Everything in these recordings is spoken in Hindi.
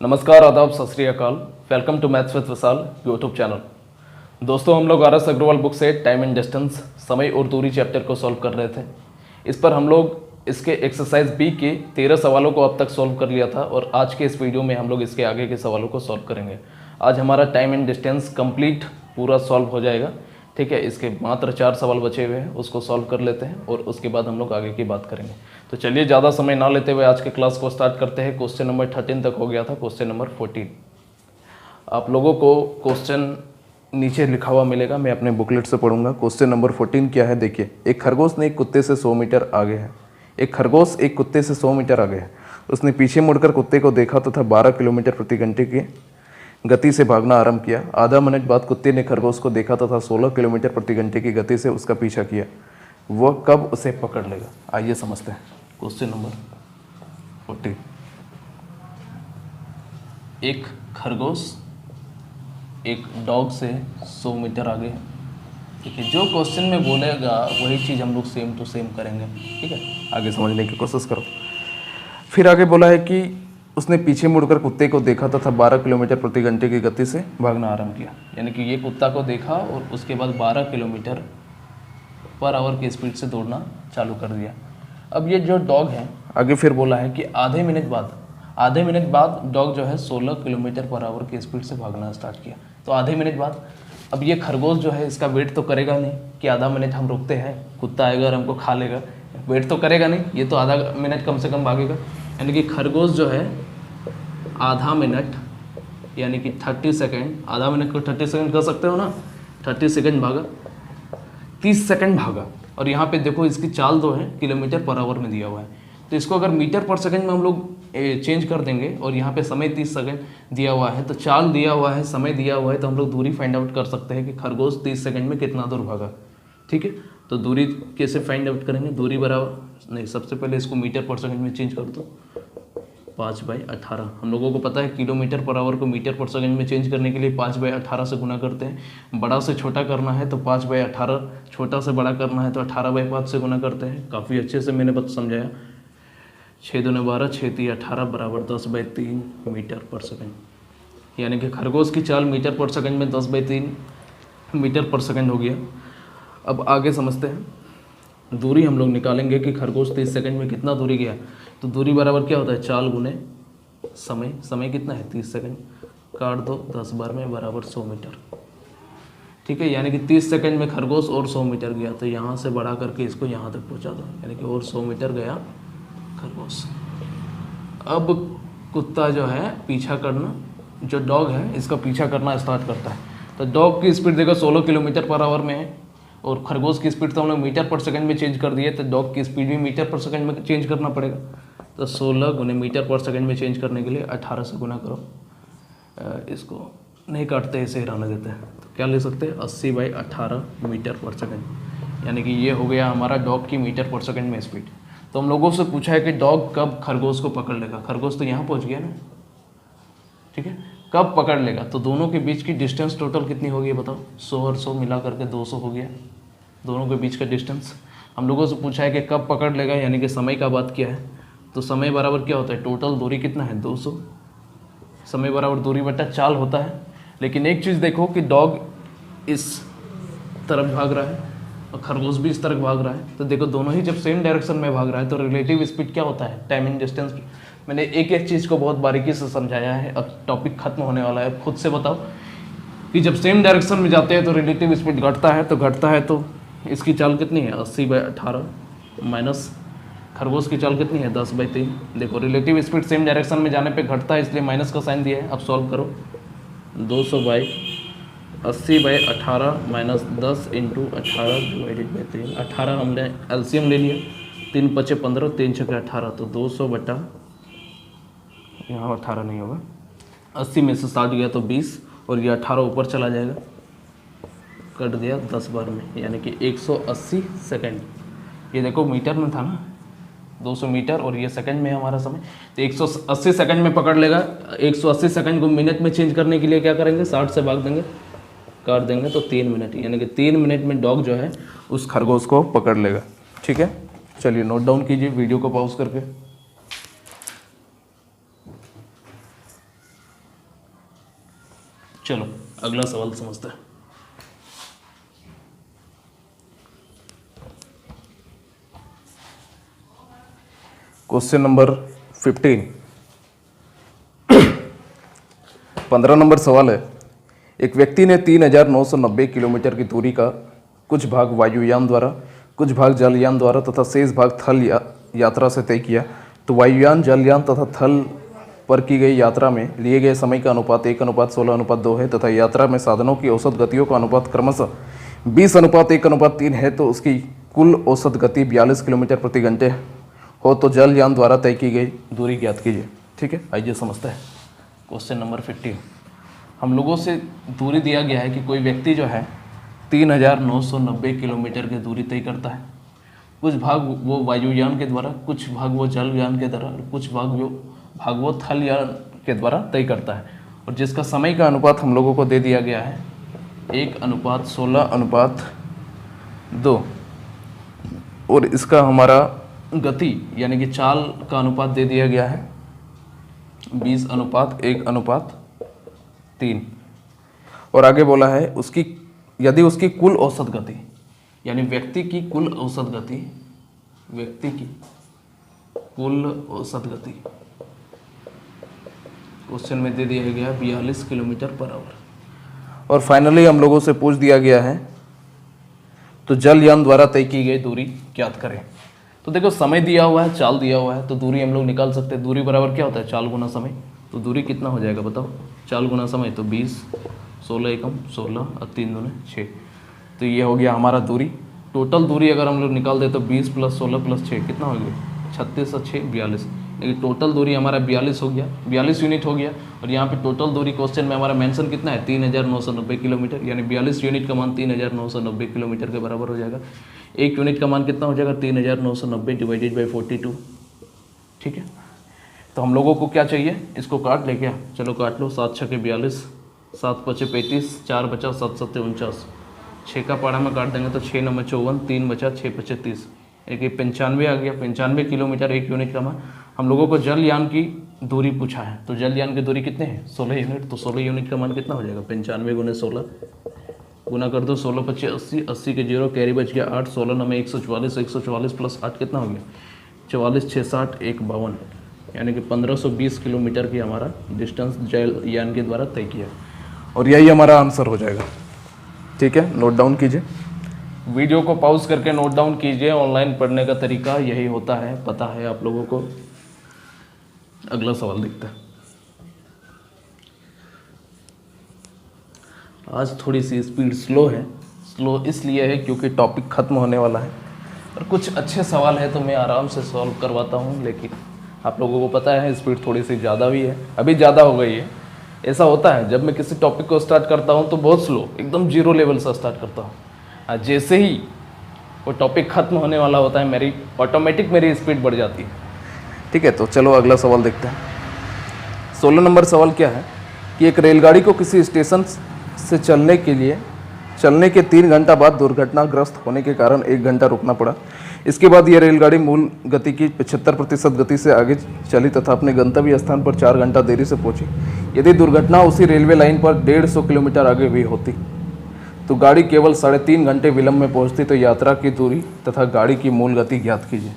नमस्कार, आदाब, सत श्री अकाल। Welcome to maths with Vishal YouTube channel. दोस्तों, हम लोग आर.एस. अग्रवाल बुक से टाइम एंड डिस्टेंस, समय और दूरी चैप्टर को सॉल्व कर रहे थे। इस पर हम लोग इसके एक्सरसाइज बी के 13 सवालों को अब तक सॉल्व कर लिया था और आज के इस वीडियो में हम लोग इसके आगे के सवालों को सॉल्व करेंगे। आज हमारा टाइम एंड डिस्टेंस कंप्लीट पूरा सॉल्व हो जाएगा। ठीक है, इसके मात्र 4 सवाल बचे हुए हैं, उसको सॉल्व कर लेते हैं और उसके बाद हम लोग आगे की बात करेंगे। तो चलिए ज़्यादा समय ना लेते हुए आज के क्लास को स्टार्ट करते हैं। क्वेश्चन नंबर 13 तक हो गया था, क्वेश्चन नंबर 14 आप लोगों को क्वेश्चन नीचे लिखा हुआ मिलेगा, मैं अपने बुकलेट से पढ़ूंगा। क्वेश्चन नंबर 14 क्या है, देखिए। एक खरगोश ने एक कुत्ते से 100 मीटर आगे है। एक खरगोश एक कुत्ते से 100 मीटर आगे है। उसने पीछे मुड़कर कुत्ते को देखा तथा 12 किलोमीटर प्रति घंटे की गति से भागना आरंभ किया। आधा मिनट बाद कुत्ते ने खरगोश को देखा तथा 16 किलोमीटर प्रति घंटे की गति से उसका पीछा किया। वह कब उसे पकड़ लेगा? आइए समझते हैं। Question number 14। एक खरगोश एक डॉग से 100 मीटर आगे है। ठीक है, जो क्वेश्चन में बोलेगा वही चीज़ हम लोग सेम टू सेम करेंगे। ठीक है, आगे समझने की कोशिश करो। फिर आगे बोला है कि उसने पीछे मुड़कर कुत्ते को देखा तथा 12 किलोमीटर प्रति घंटे की गति से भागना आरंभ किया। यानी कि ये कुत्ता को देखा और उसके बाद 12 किलोमीटर पर आवर की स्पीड से दौड़ना चालू कर दिया। अब ये जो डॉग है, आगे फिर बोला है कि आधे मिनट बाद डॉग जो है 16 किलोमीटर पर आवर की स्पीड से भागना स्टार्ट किया। तो आधे मिनट बाद अब ये खरगोश जो है इसका वेट तो करेगा नहीं कि आधा मिनट हम रुकते हैं, कुत्ता आएगा और हमको खा लेगा। वेट तो करेगा नहीं, ये तो आधा मिनट कम से कम भागेगा। यानी कि खरगोश जो है आधा मिनट यानी कि 30 सेकेंड, आधा मिनट को 30 सेकेंड कर सकते हो ना, 30 सेकेंड भागा, 30 सेकेंड भागा। और यहाँ पे देखो इसकी चाल जो है किलोमीटर पर आवर में दिया हुआ है, तो इसको अगर मीटर पर सेकेंड में हम लोग चेंज कर देंगे और यहाँ पे समय 30 सेकेंड दिया हुआ है, तो चाल दिया हुआ है, समय दिया हुआ है, तो हम लोग दूरी फाइंड आउट कर सकते हैं कि खरगोश 30 सेकेंड में कितना दूर भागा। ठीक है, तो दूरी कैसे फाइंड आउट करेंगे? दूरी बराबर नहीं, सबसे पहले इसको मीटर पर सेकेंड में चेंज कर दो। 5/18 हम लोगों को पता है किलोमीटर पर आवर को मीटर पर सेकेंड में चेंज करने के लिए 5/18 से गुना करते हैं। बड़ा से छोटा करना है तो 5/18, छोटा से बड़ा करना है तो 18/5 से गुना करते हैं। काफ़ी अच्छे से मैंने बस समझाया। 6 दूने 12, 6 3 18 बराबर 10/3 मीटर पर सेकेंड। यानी कि खरगोश की चाल मीटर पर सेकेंड में 10/3 मीटर पर सेकेंड हो गया। अब आगे समझते हैं। दूरी हम लोग निकालेंगे कि खरगोश 30 सेकेंड में कितना दूरी गया। तो दूरी बराबर क्या होता है? चाल गुने समय। समय कितना है? 30 सेकेंड। काट दो, 10 बार में बराबर 100 मीटर। ठीक है, यानी कि 30 सेकेंड में खरगोश और 100 मीटर गया, तो यहाँ से बढ़ा करके इसको यहाँ तक पहुँचा दो, यानी कि और 100 मीटर गया खरगोश। अब कुत्ता जो है पीछा करना, जो डॉग है इसका पीछा करना स्टार्ट करता है। तो डॉग की स्पीड देखो 16 किलोमीटर पर आवर में है और खरगोश की स्पीड तो हम लोग मीटर पर सेकंड में चेंज कर दिए, तो डॉग की स्पीड भी मीटर पर सेकंड में चेंज करना पड़ेगा। तो 16 गुने मीटर पर सेकंड में चेंज करने के लिए 18 से गुना करो। इसको नहीं काटते, इसे रहने देते हैं। तो क्या ले सकते हैं? 80/18 मीटर पर सेकंड। यानी कि ये हो गया हमारा डॉग की मीटर पर सेकंड में स्पीड। तो हम लोगों से पूछा है कि डॉग कब खरगोश को पकड़ लेगा। खरगोश तो यहाँ पहुँच गया ना, ठीक है, कब पकड़ लेगा? तो दोनों के बीच की डिस्टेंस टोटल कितनी होगी बताओ? 100 और 100 मिला करके 200 हो गया, दोनों के बीच का डिस्टेंस। हम लोगों से पूछा है कि कब पकड़ लेगा, यानी कि समय का बात किया है। तो समय बराबर क्या होता है? टोटल दूरी कितना है? 200। समय बराबर दूरी बटा चाल होता है। लेकिन एक चीज़ देखो कि डॉग इस तरफ भाग रहा है और खरगोश भी इस तरफ भाग रहा है। तो देखो दोनों ही जब सेम डायरेक्शन में भाग रहा है तो रिलेटिव स्पीड क्या होता है? Time and distance. मैंने एक एक चीज़ को बहुत बारीकी से समझाया है। अब टॉपिक खत्म होने वाला है। खुद से बताओ कि जब सेम डायरेक्शन में जाते हैं तो रिलेटिव स्पीड घटता है। तो इसकी चाल कितनी है? 80/18 माइनस खरगोश की चाल कितनी है? 10/3। देखो रिलेटिव स्पीड सेम डायरेक्शन में जाने पे घटता है, इसलिए माइनस का साइन दिया है। अब सॉल्व करो। 200/80/18 माइनस 10 × 18 डिवाइडेड बाई 3। 18 हमने एलसीएम ले लिया, 3 × 5 = 15, 3 × 6 = 18। तो 200 बटा, यहाँ 18 नहीं होगा, 80 में से 60 गया तो 20 और ये 18 ऊपर चला जाएगा, कट दिया 10 बार में, यानी कि 180 सेकेंड। ये देखो मीटर में था ना, 200 मीटर और ये सेकंड में है हमारा समय। तो 180 सेकंड में पकड़ लेगा। 180 सेकंड को मिनट में चेंज करने के लिए क्या करेंगे? 60 से भाग देंगे, काट देंगे, तो 3 मिनट, यानी कि 3 मिनट में डॉग जो है उस खरगोश को पकड़ लेगा। ठीक है, चलिए नोट डाउन कीजिए वीडियो को पॉज करके। चलो अगला सवाल समझते हैं। क्वेश्चन नंबर 15, 15 नंबर सवाल है। एक व्यक्ति ने 3990 किलोमीटर की दूरी का कुछ भाग वायुयान द्वारा, कुछ भाग जलयान द्वारा तथा शेष भाग थल यात्रा से तय किया। तो वायुयान, जलयान तथा थल पर की गई यात्रा में लिए गए समय का अनुपात 1:16:2 है तथा यात्रा में साधनों की औसत गतियों का अनुपात क्रमशः 20:1:3 है। तो उसकी कुल औसत गति 42 किलोमीटर प्रति घंटे हो तो जलयान द्वारा तय की गई दूरी ज्ञात कीजिए। ठीक है, आइए समझते हैं। क्वेश्चन नंबर 15, हम लोगों से दूरी दिया गया है कि कोई व्यक्ति जो है 3990 किलोमीटर की दूरी तय करता है। कुछ भाग वो वायुयान के द्वारा, कुछ भाग वो जलयान के द्वारा, कुछ भाग वो थलयान के द्वारा तय करता है। और जिसका समय का अनुपात हम लोगों को दे दिया गया है 1:16:2 और इसका हमारा गति यानी कि चाल का अनुपात दे दिया गया है 20:1:3। और आगे बोला है उसकी यदि उसकी कुल औसत गति यानी व्यक्ति की कुल औसत गति क्वेश्चन में दे दिया गया 42 किलोमीटर पर आवर। और फाइनली हम लोगों से पूछ दिया गया है तो जलयान द्वारा तय की गई दूरी ज्ञात करें। तो देखो समय दिया हुआ है, चाल दिया हुआ है, तो दूरी हम लोग निकाल सकते हैं। दूरी बराबर क्या होता है? चाल गुना समय। तो दूरी कितना हो जाएगा बताओ? चाल गुना समय तो 20, 16 एकम 16 और 3 दूने 6। तो ये हो गया हमारा दूरी। टोटल दूरी अगर हम लोग निकाल दे तो 20 + 16 + 6 कितना हो गया? 36 और 6 42। लेकिन टोटल दूरी हमारा 42 हो गया, 42 यूनिट हो गया। और यहाँ पे टोटल दूरी क्वेश्चन में हमारा मेंशन कितना है? 3990 किलोमीटर, यानी 42 यूनिट का मान 3990 किलोमीटर के बराबर हो जाएगा। एक यूनिट का मान कितना हो जाएगा? 3990 डिवाइडेड बाई 42। ठीक है, तो हम लोगों को क्या चाहिए? इसको काट ले क्या? चलो काट लो। 7 × 42, 7 × 35, 4 बचा, 7 × 7 49। 6 का पारा में काट देंगे तो 6 × 9 = 54, 3 बचा, 6 × 5 = 30। एक 95 आ गया। 95 किलोमीटर एक यूनिट का मान। हम लोगों को जलयान की दूरी पूछा है, तो जलयान की दूरी कितने हैं? 16 यूनिट। तो 16 यूनिट का मान कितना हो जाएगा? 95 × 16 गुना कर दो। 16 × 5 = 80, 80 के 0 कैरी बच गया 8, 16 × 9 = 144, 144 + 8 कितना हो गया? 44, 6, 60, 1, 52, यानी कि 1520 किलोमीटर की हमारा डिस्टेंस जलयान के द्वारा तय किया। और यही हमारा आंसर हो जाएगा। ठीक है, नोट डाउन कीजिए। वीडियो को पॉज करके नोट डाउन कीजिए। ऑनलाइन पढ़ने का तरीका यही होता है, पता है आप लोगों को। अगला सवाल देखते हैं। आज थोड़ी सी स्पीड स्लो है। स्लो इसलिए है क्योंकि टॉपिक ख़त्म होने वाला है और कुछ अच्छे सवाल है तो मैं आराम से सॉल्व करवाता हूँ। लेकिन आप लोगों को पता है स्पीड थोड़ी सी ज़्यादा भी है, अभी ज़्यादा हो गई है। ऐसा होता है जब मैं किसी टॉपिक को स्टार्ट करता हूँ तो बहुत स्लो, एकदम 0 लेवल से स्टार्ट करता हूँ। जैसे ही वो टॉपिक ख़त्म होने वाला होता है मेरी ऑटोमेटिक मेरी स्पीड बढ़ जाती है। ठीक है, तो चलो अगला सवाल देखते हैं। 16 नंबर सवाल क्या है कि एक रेलगाड़ी को किसी स्टेशन से चलने के 3 घंटा बाद दुर्घटनाग्रस्त होने के कारण 1 घंटा रुकना पड़ा। इसके बाद यह रेलगाड़ी मूल गति की 75% गति से आगे चली तथा अपने गंतव्य स्थान पर 4 घंटा देरी से पहुंची। यदि दुर्घटना उसी रेलवे लाइन पर 150 किलोमीटर आगे हुई होती तो गाड़ी केवल 3.5 घंटे विलंब में पहुंचती। तो यात्रा की दूरी तथा गाड़ी की मूल गति ज्ञात कीजिए।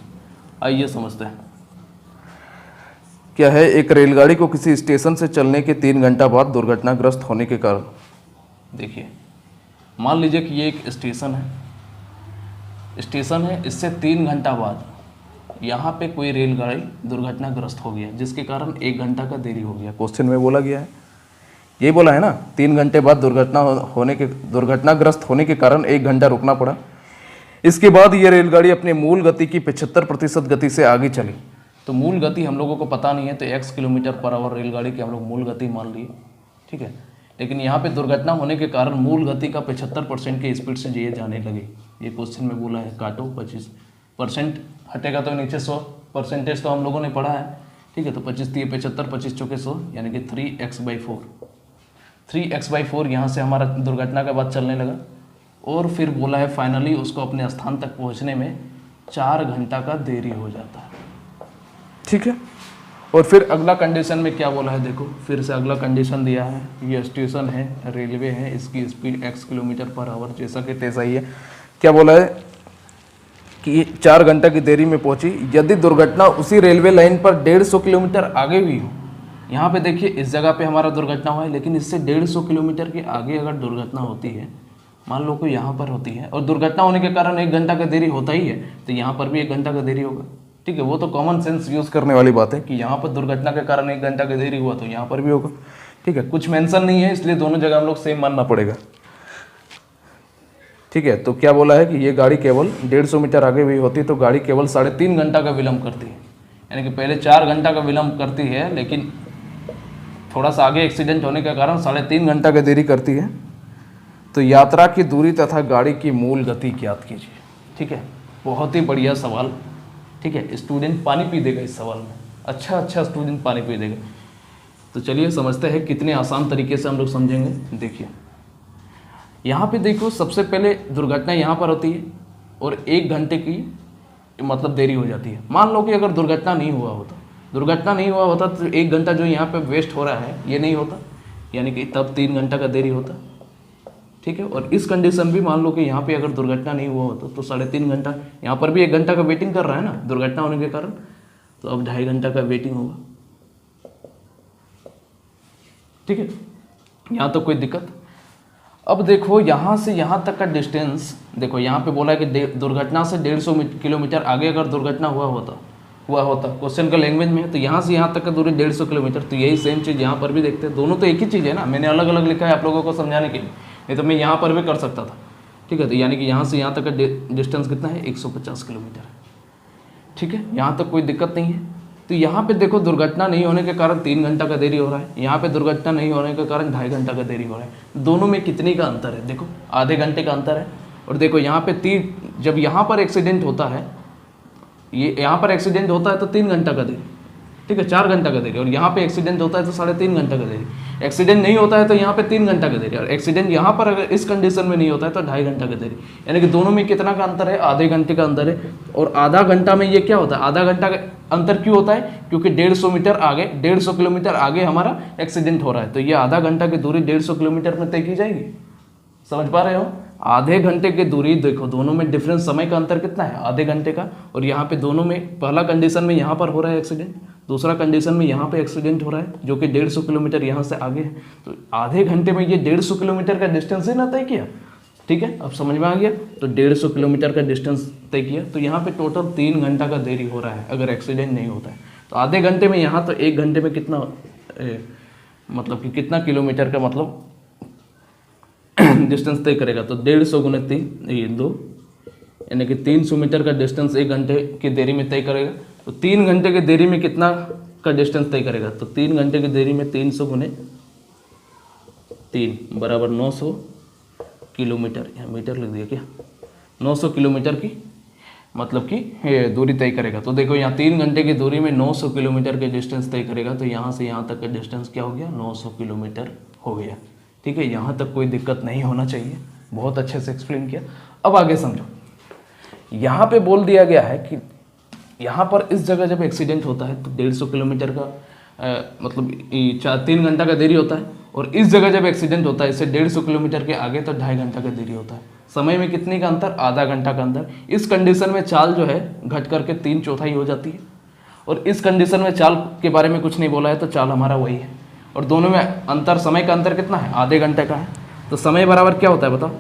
आइए समझते हैं। क्या है? एक रेलगाड़ी को किसी स्टेशन से चलने के 3 घंटा बाद दुर्घटनाग्रस्त होने के कारण, देखिए मान लीजिए कि ये एक स्टेशन है, इससे 3 घंटा बाद यहाँ पे कोई रेलगाड़ी दुर्घटनाग्रस्त हो गया जिसके कारण 1 घंटा का देरी हो गया। क्वेश्चन में बोला गया है, ये बोला है ना, 3 घंटे बाद दुर्घटनाग्रस्त होने के कारण 1 घंटा रुकना पड़ा। इसके बाद ये रेलगाड़ी अपने मूल गति की 75% गति से आगे चली। तो मूल गति हम लोगों को पता नहीं है, तो x किलोमीटर पर आवर रेलगाड़ी की हम लोग मूल गति मान लिए। ठीक है, लेकिन यहाँ पे दुर्घटना होने के कारण मूल गति का 75% की स्पीड से ये जाने लगे। ये क्वेश्चन में बोला है, काटो 25% हटेगा तो नीचे 100% तो हम लोगों ने पढ़ा है। ठीक है, तो 25 3 75, 25 चौके 100, यानी कि 3x/4। 3x/4 यहाँ से हमारा दुर्घटना के बाद चलने लगा। और फिर बोला है फाइनली उसको अपने स्थान तक पहुँचने में 4 घंटा का देरी हो जाता है। ठीक है, और फिर अगला कंडीशन में क्या बोला है, देखो फिर से अगला कंडीशन दिया है, ये स्टेशन है, रेलवे है, इसकी speed x kilometre per hour, जैसा कि तैसा ही है। क्या बोला है कि 4 घंटे की देरी में पहुंची, यदि दुर्घटना उसी रेलवे लाइन पर 150 किलोमीटर आगे हुई हो। यहाँ पे देखिए इस जगह पे हमारा दुर्घटना हुआ है, लेकिन इससे 150 किलोमीटर के आगे अगर दुर्घटना होती है, मान लो कोई यहाँ पर होती है और दुर्घटना होने के कारण 1 घंटा का देरी होता ही है, तो यहाँ पर भी 1 घंटा का देरी होगा। ठीक है, वो तो कॉमन सेंस यूज़ करने वाली बात है कि यहाँ पर दुर्घटना के कारण 1 घंटा का देरी हुआ तो यहाँ पर भी होगा। ठीक है, कुछ मेंशन नहीं है, इसलिए दोनों जगह हम लोग सेम मानना पड़ेगा। ठीक है, तो क्या बोला है कि ये गाड़ी केवल 150 मीटर आगे हुई होती तो गाड़ी केवल 3.5 घंटा का विलंब करती है, यानी कि पहले 4 घंटा का विलंब करती है, लेकिन थोड़ा सा आगे एक्सीडेंट होने के कारण 3.5 घंटा की देरी करती है। तो यात्रा की दूरी तथा गाड़ी की मूल गति ज्ञात कीजिए। ठीक है, बहुत ही बढ़िया सवाल। ठीक है, स्टूडेंट पानी पी देगा इस सवाल में, अच्छा स्टूडेंट पानी पी देगा। तो चलिए समझते हैं कितने आसान तरीके से हम लोग समझेंगे। देखिए यहाँ पे देखो, सबसे पहले दुर्घटना यहाँ पर होती है और 1 घंटे की मतलब देरी हो जाती है। मान लो कि अगर दुर्घटना नहीं हुआ होता तो 1 घंटा जो यहाँ पे वेस्ट हो रहा है ये नहीं होता, यानी कि तब 3 घंटा का देरी होता। ठीक है, और इस कंडीशन भी मान लो कि यहाँ पे अगर दुर्घटना नहीं हुआ होता तो 3.5 घंटा, यहाँ पर भी 1 घंटा का वेटिंग कर रहा है ना दुर्घटना होने के कारण, तो अब 2.5 घंटा का वेटिंग होगा। ठीक है, यहाँ तो कोई दिक्कत। अब देखो यहाँ से यहाँ तक का डिस्टेंस, देखो यहाँ पे बोला है कि दुर्घटना से 150 किलोमीटर आगे अगर दुर्घटना हुआ होता क्वेश्चन का लैंग्वेज में है, तो यहाँ से यहाँ तक का दूरी 150 किलोमीटर। तो यही सेम चीज़ यहाँ पर भी देखते हैं, दोनों तो एक ही चीज़ है ना, मैंने अलग अलग लिखा है आप लोगों को समझाने के लिए, नहीं तो मैं यहाँ पर भी कर सकता था। ठीक है, तो यानी कि यहाँ से यहाँ तक का डिस्टेंस कितना है, 150 किलोमीटर। ठीक है, यहाँ तक कोई दिक्कत नहीं है। तो यहाँ पे देखो दुर्घटना नहीं होने के कारण 3 घंटा का देरी हो रहा है, यहाँ पे दुर्घटना नहीं होने के कारण 2.5 घंटा का देरी हो रहा है। दोनों में कितने का अंतर है, देखो आधे घंटे का अंतर है। और देखो यहाँ पे जब यहाँ पर एक्सीडेंट होता है, ये यहाँ पर एक्सीडेंट होता है तो 3 घंटा का देरी, ठीक है 4 घंटा का देरी, और यहाँ पे एक्सीडेंट होता है तो 3.5 घंटा का देरी। एक्सीडेंट नहीं होता है तो यहाँ पे 3 घंटा का देरी, और एक्सीडेंट यहाँ पर अगर इस कंडीशन में नहीं होता है तो 2.5 घंटा का देरी। यानी कि दोनों में कितना का अंतर है, आधे घंटे का अंतर है। और आधा घंटा में ये क्या होता है, आधा घंटा का अंतर क्यों होता है, क्योंकि 150 मीटर आगे 150 किलोमीटर आगे हमारा एक्सीडेंट हो रहा है, तो ये आधा घंटा की दूरी 150 किलोमीटर में तय की जाएगी। समझ पा रहे हो, आधे घंटे की दूरी, देखो दोनों में डिफरेंस समय का अंतर कितना है, आधे घंटे का। और यहाँ पे दोनों में पहला कंडीशन में यहाँ पर हो रहा है एक्सीडेंट, दूसरा कंडीशन में यहाँ पे एक्सीडेंट हो रहा है जो कि 150 किलोमीटर यहाँ से आगे है। तो आधे घंटे में ये 150 किलोमीटर का डिस्टेंस ही ना तय किया। ठीक है, अब समझ में आ गया। तो 150 किलोमीटर का डिस्टेंस तय किया, तो यहाँ पे टोटल 3 घंटा का देरी हो रहा है अगर एक्सीडेंट नहीं होता है। तो आधे घंटे में यहाँ, तो 1 घंटे में कितना मतलब कि कितना किलोमीटर का मतलब डिस्टेंस तय करेगा, तो 150 गुने 3 ये 2, यानी कि 300 मीटर का डिस्टेंस 1 घंटे की देरी में तय करेगा। तो 3 घंटे की देरी में कितना का डिस्टेंस तय करेगा, तो 3 घंटे की देरी में 300 गुने 3 बराबर 900 किलोमीटर, यहाँ मीटर लिख दिया क्या, 900 किलोमीटर की मतलब कि दूरी तय करेगा। तो देखो यहाँ 3 घंटे की दूरी में 900 किलोमीटर के डिस्टेंस तय करेगा, तो यहाँ से यहाँ तक का डिस्टेंस क्या हो गया, 900 किलोमीटर हो गया। ठीक है, यहाँ तक कोई दिक्कत नहीं होना चाहिए, बहुत अच्छे से एक्सप्लेन किया। अब आगे समझो, यहाँ पे बोल दिया गया है कि यहाँ पर इस जगह जब एक्सीडेंट होता है तो 150 किलोमीटर का मतलब 3 घंटा का देरी होता है, और इस जगह जब एक्सीडेंट होता है इससे 150 किलोमीटर के आगे तो 2.5 घंटा का देरी होता है। समय में कितने का अंतर, आधा घंटा का अंतर। इस कंडीशन में चाल जो है घट करके 3/4 हो जाती है, और इस कंडीशन में चाल के बारे में कुछ नहीं बोला है, तो चाल हमारा वही है। और दोनों में अंतर, समय का अंतर कितना है, आधे घंटे का है। तो समय बराबर क्या होता है बताओ,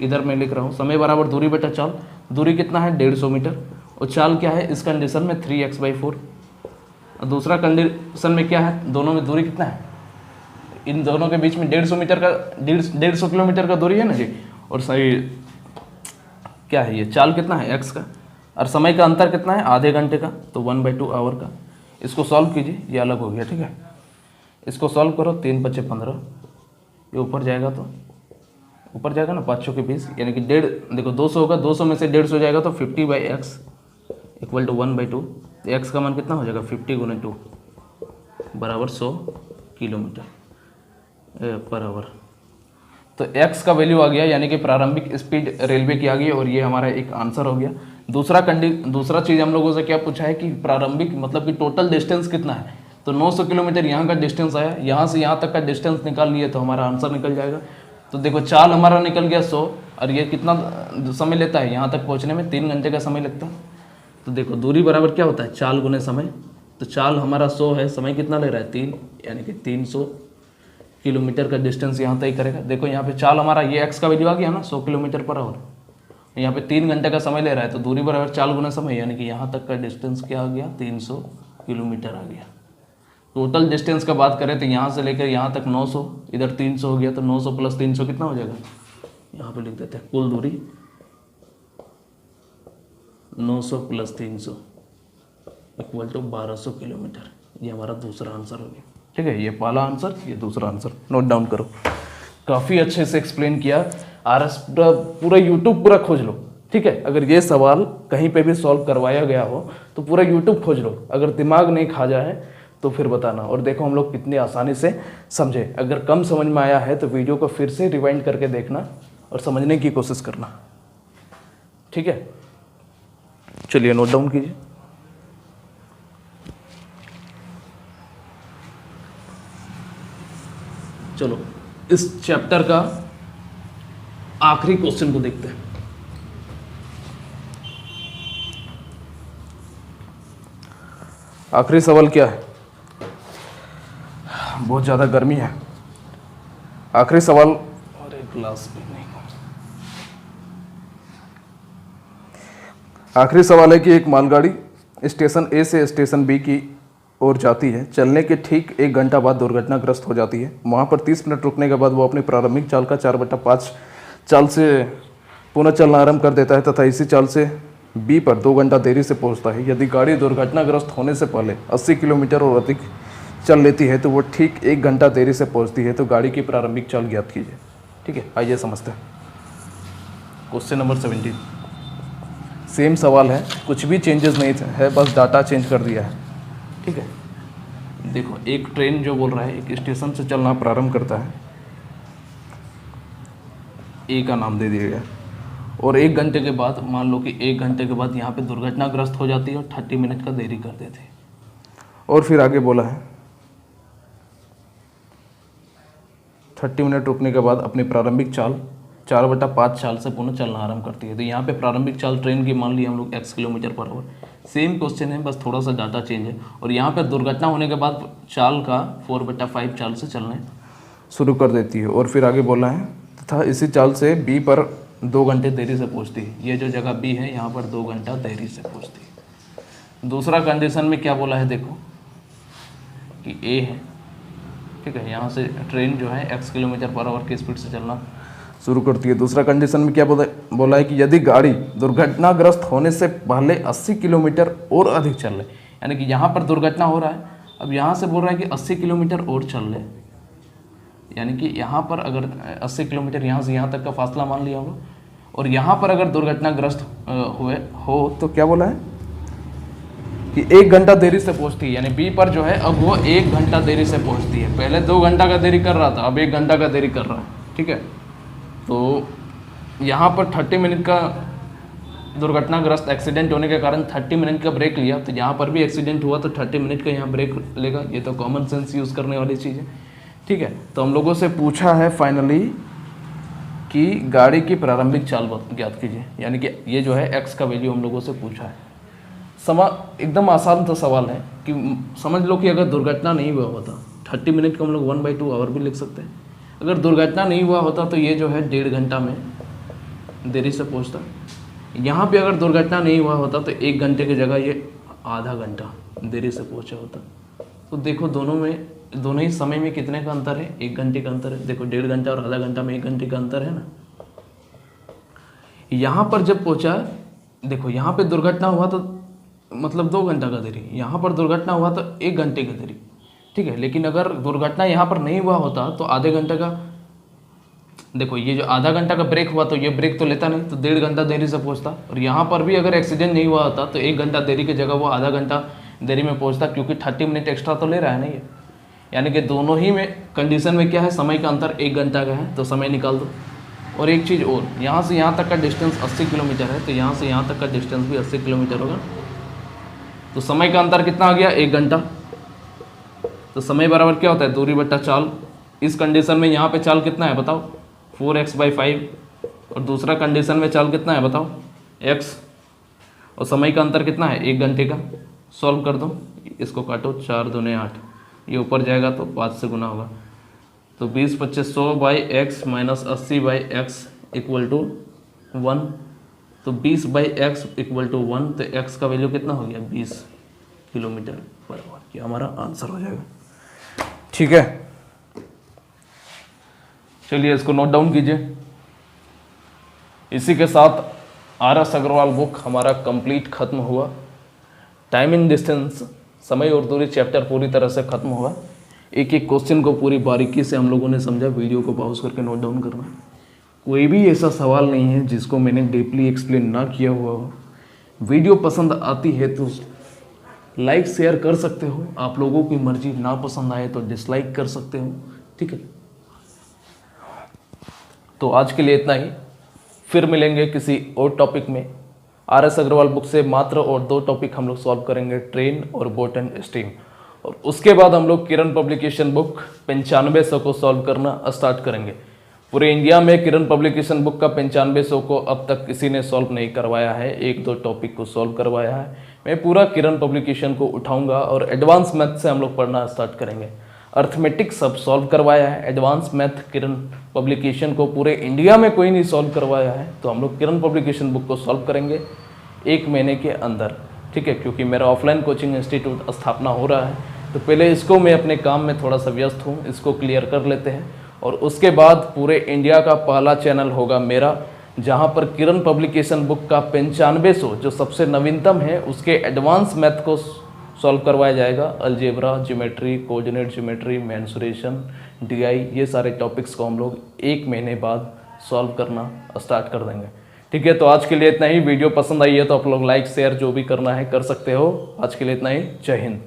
इधर मैं लिख रहा हूँ, समय बराबर दूरी बटा चाल। दूरी कितना है 150 मीटर, और चाल क्या है इस कंडीशन में 3x/4। और दूसरा कंडीशन में क्या है, दोनों में दूरी कितना है, इन दोनों के बीच में 150 मीटर का 150 किलोमीटर का दूरी है ना जी। और सही क्या है ये, चाल कितना है x का, और समय का अंतर कितना है आधे घंटे का, तो 1/2 आवर का। इसको सॉल्व कीजिए, ये अलग हो गया। ठीक है, इसको सॉल्व करो, 3×5 = 15, ये ऊपर जाएगा तो ऊपर जाएगा ना 5 के 20, यानी कि 1.5, देखो 200 होगा, 200 में से 150 जाएगा तो 50/x = 1/2। x का मान कितना हो जाएगा, 50 × 2 बराबर 100 किलोमीटर पर आवर। तो x का वैल्यू आ गया, यानी कि प्रारंभिक स्पीड रेलवे की आ गई, और ये हमारा एक आंसर हो गया। दूसरा चीज़ हम लोगों से क्या पूछा है कि प्रारंभिक मतलब कि टोटल डिस्टेंस कितना है। तो 900 किलोमीटर यहाँ का डिस्टेंस आया, यहाँ से यहाँ तक का डिस्टेंस निकाल लिए तो हमारा आंसर निकल जाएगा। तो देखो चाल हमारा निकल गया 100, और ये कितना समय लेता है यहाँ तक पहुँचने में, 3 घंटे का समय लगता है। तो देखो दूरी बराबर क्या होता है, चाल गुने समय। तो चाल हमारा 100 है, समय कितना ले रहा है 3, यानी कि 300 किलोमीटर का डिस्टेंस यहाँ तय करेगा। देखो यहाँ पे चाल हमारा ये एक्स का वैल्यू आ गया ना 100 किलोमीटर पर आवर, यहाँ पे 3 घंटे का समय ले रहा है। तो दूरी बराबर चाल गुना समय, यानी कि यहाँ तक का डिस्टेंस क्या आ गया 300 किलोमीटर आ गया। टोटल डिस्टेंस का बात करें तो यहाँ से लेकर यहाँ तक 900, इधर 300 हो गया। तो 900 प्लस 300 कितना हो जाएगा, यहाँ पे लिख देते हैं कुल दूरी 900 प्लस 300 इक्वल टू 1200 किलोमीटर। ये हमारा दूसरा आंसर हो गया। ठीक है, ये पहला आंसर, ये दूसरा आंसर, नोट डाउन करो। काफ़ी अच्छे से एक्सप्लेन किया। आरएस पूरा यूट्यूब पूरा खोज लो। ठीक है, अगर ये सवाल कहीं पे भी सॉल्व करवाया गया हो तो पूरा यूट्यूब खोज लो। अगर दिमाग नहीं खा जाए तो फिर बताना। और देखो हम लोग कितनी आसानी से समझे। अगर कम समझ में आया है तो वीडियो को फिर से रिवाइंड करके देखना और समझने की कोशिश करना। ठीक है, चलिए नोट डाउन कीजिए। चलो इस चैप्टर का आखिरी क्वेश्चन को देखते हैं। आखिरी सवाल क्या है, बहुत ज़्यादा गर्मी है। आखिरी सवाल, और एक ग्लास भी नहीं। आखिरी सवाल है कि एक मालगाड़ी स्टेशन ए से स्टेशन बी की ओर जाती है। चलने के ठीक 1 घंटा बाद दुर्घटनाग्रस्त हो जाती है। वहाँ पर 30 मिनट रुकने के बाद वो अपनी प्रारंभिक चाल का 4/5 चाल से पुनः चलना आरंभ कर देता है तथा इसी चाल से बी पर 2 घंटा देरी से पहुँचता है। यदि गाड़ी दुर्घटनाग्रस्त होने से पहले 80 किलोमीटर और अधिक चल लेती है तो वो ठीक 1 घंटा देरी से पहुँचती है। तो गाड़ी की प्रारंभिक चाल ज्ञात कीजिए। ठीक है, आइए समझते हैं। क्वेश्चन नंबर 17 सेम सवाल है, कुछ भी चेंजेस नहीं है, बस डाटा चेंज कर दिया है। ठीक है, देखो एक ट्रेन जो बोल रहा है एक स्टेशन से चलना प्रारंभ करता है, ए का नाम दे दिया गया, और 1 घंटे के बाद मान लो कि 1 घंटे के बाद यहाँ पे दुर्घटनाग्रस्त हो जाती है और 30 मिनट का देरी कर देते हैं। और फिर आगे बोला है 30 मिनट रुकने के बाद अपनी प्रारंभिक चाल 4/5 चाल से पुनः चलना आरंभ करती है। तो यहाँ पे प्रारंभिक चाल ट्रेन की मान ली हम लोग x kilometre per hour. Same question है, बस थोड़ा सा डाटा चेंज है। और यहाँ पे दुर्घटना होने के बाद चाल का 4/5 चाल से चलने शुरू कर देती है। और फिर आगे बोला है तथा इसी चाल से बी पर 2 घंटे देरी से पहुँचती है। ये जो जगह बी है यहाँ पर 2 घंटा देरी से पहुँचती है। दूसरा कंडीशन में क्या बोला है, देखो कि ए है। ठीक है, यहाँ से ट्रेन जो है x किलोमीटर पर आवर की स्पीड से चलना शुरू करती है। दूसरा कंडीशन में क्या बोला है कि यदि गाड़ी दुर्घटनाग्रस्त होने से पहले 80 किलोमीटर और अधिक चल ले, यानी कि यहाँ पर दुर्घटना हो रहा है, अब यहाँ से बोल रहा है कि 80 किलोमीटर और चल ले, यानी कि यहाँ पर अगर 80 किलोमीटर यहाँ से यहाँ तक का फासला मान लिया होगा, और यहाँ पर अगर दुर्घटनाग्रस्त हो तो क्या बोला है कि 1 घंटा देरी से पहुँचती है। यानी बी पर जो है अब वो 1 घंटा देरी से पहुँचती है। पहले 2 घंटा का देरी कर रहा था, अब 1 घंटा का देरी कर रहा है। ठीक है, तो यहाँ पर 30 मिनट का दुर्घटनाग्रस्त एक्सीडेंट होने के कारण 30 मिनट का ब्रेक लिया। तो यहाँ पर भी एक्सीडेंट हुआ तो 30 मिनट का यहाँ ब्रेक लेगा। ये तो कॉमन सेंस यूज़ करने वाली चीज़ है। ठीक है, तो हम लोगों से पूछा है फाइनली कि गाड़ी की प्रारंभिक चाल ज्ञात कीजिए, यानी कि ये जो है x का वैल्यू हम लोगों से पूछा है। एकदम आसान सा सवाल है कि समझ लो कि अगर दुर्घटना नहीं हुआ होता 30 मिनट को हम लोग 1/2 आवर भी लिख सकते हैं। अगर दुर्घटना नहीं हुआ होता तो ये जो है 1.5 घंटा में देरी से पहुंचता। यहाँ पे अगर दुर्घटना नहीं हुआ होता तो 1 घंटे की जगह ये आधा घंटा देरी से पहुंचा होता। तो देखो दोनों ही समय में कितने का अंतर है, 1 घंटे का अंतर है। देखो 1.5 घंटा और आधा घंटा में 1 घंटे का अंतर है ना। यहाँ पर जब पहुँचा, देखो यहाँ पे दुर्घटना हुआ तो मतलब 2 घंटा का देरी, यहाँ पर दुर्घटना हुआ तो 1 घंटे का देरी। ठीक है, लेकिन अगर दुर्घटना यहाँ पर नहीं हुआ होता तो आधे घंटे का, देखो ये जो आधा घंटा का ब्रेक हुआ तो ये ब्रेक तो लेता नहीं, तो 1.5 घंटा देरी से पहुँचता। और यहाँ पर भी अगर एक्सीडेंट नहीं हुआ होता तो 1 घंटा देरी की जगह वो आधा घंटा देरी में पहुँचता, क्योंकि 30 मिनट एक्स्ट्रा तो ले रहा है ना ये। यानी कि दोनों ही में कंडीशन में क्या है, समय का अंतर 1 घंटा का है, तो समय निकाल दो। और एक चीज़ और, यहाँ से यहाँ तक का डिस्टेंस 80 किलोमीटर है, तो यहाँ से यहाँ तक का डिस्टेंस भी 80 किलोमीटर होगा। तो समय का अंतर कितना आ गया, 1 घंटा। तो समय बराबर क्या होता है, दूरी बट्टा चाल। इस कंडीशन में यहाँ पे चाल कितना है बताओ, 4x/5, और दूसरा कंडीशन में चाल कितना है बताओ, x, और समय का अंतर कितना है, 1 घंटे का। सॉल्व कर दो, इसको काटो, 4 दूने 8, ये ऊपर जाएगा तो 5 से गुना होगा। तो 20 25 100/x minus 80/x equal to 1। तो 20/x इक्वल टू 1, तो x का वैल्यू कितना हो गया, 20 किलोमीटर बराबर। ये हमारा आंसर हो जाएगा। ठीक है, चलिए इसको नोट डाउन कीजिए। इसी के साथ RS अग्रवाल बुक हमारा कंप्लीट खत्म हुआ। टाइम इन डिस्टेंस, समय और दूरी चैप्टर पूरी तरह से खत्म हुआ। एक एक क्वेश्चन को पूरी बारीकी से हम लोगों ने समझा। वीडियो को पॉज करके नोट डाउन करना। कोई भी ऐसा सवाल नहीं है जिसको मैंने डीपली एक्सप्लेन ना किया हुआ हो। वीडियो पसंद आती है तो लाइक शेयर कर सकते हो, आप लोगों की मर्जी, ना पसंद आए तो डिसलाइक कर सकते हो। ठीक है, तो आज के लिए इतना ही, फिर मिलेंगे किसी और टॉपिक में। RS अग्रवाल बुक से मात्र और 2 टॉपिक हम लोग सॉल्व करेंगे, ट्रेन और बोट एंड स्टीम। और उसके बाद हम लोग किरण पब्लिकेशन बुक 9500 को सॉल्व करना स्टार्ट करेंगे। पूरे इंडिया में किरण पब्लिकेशन बुक का 9500 को अब तक किसी ने सॉल्व नहीं करवाया है, 1-2 टॉपिक को सॉल्व करवाया है। मैं पूरा किरण पब्लिकेशन को उठाऊंगा और एडवांस मैथ से हम लोग पढ़ना स्टार्ट करेंगे। अर्थमेटिक सब सॉल्व करवाया है, एडवांस मैथ किरण पब्लिकेशन को पूरे इंडिया में कोई नहीं सॉल्व करवाया है, तो हम लोग किरण पब्लिकेशन बुक को सॉल्व करेंगे 1 महीने के अंदर। ठीक है, क्योंकि मेरा ऑफलाइन कोचिंग इंस्टीट्यूट स्थापना हो रहा है, तो पहले इसको मैं अपने काम में थोड़ा सा व्यस्त हूँ, इसको क्लियर कर लेते हैं। और उसके बाद पूरे इंडिया का पहला चैनल होगा मेरा, जहाँ पर किरण पब्लिकेशन बुक का 9500 जो सबसे नवीनतम है उसके एडवांस मैथ को सॉल्व करवाया जाएगा। Algebra, geometry, coordinate geometry, mensuration, DI, ये सारे टॉपिक्स को हम लोग 1 महीने बाद सॉल्व करना स्टार्ट कर देंगे। ठीक है, तो आज के लिए इतना ही। वीडियो पसंद आई है तो आप लोग लाइक शेयर जो भी करना है कर सकते हो। आज के लिए इतना ही, जय हिंद।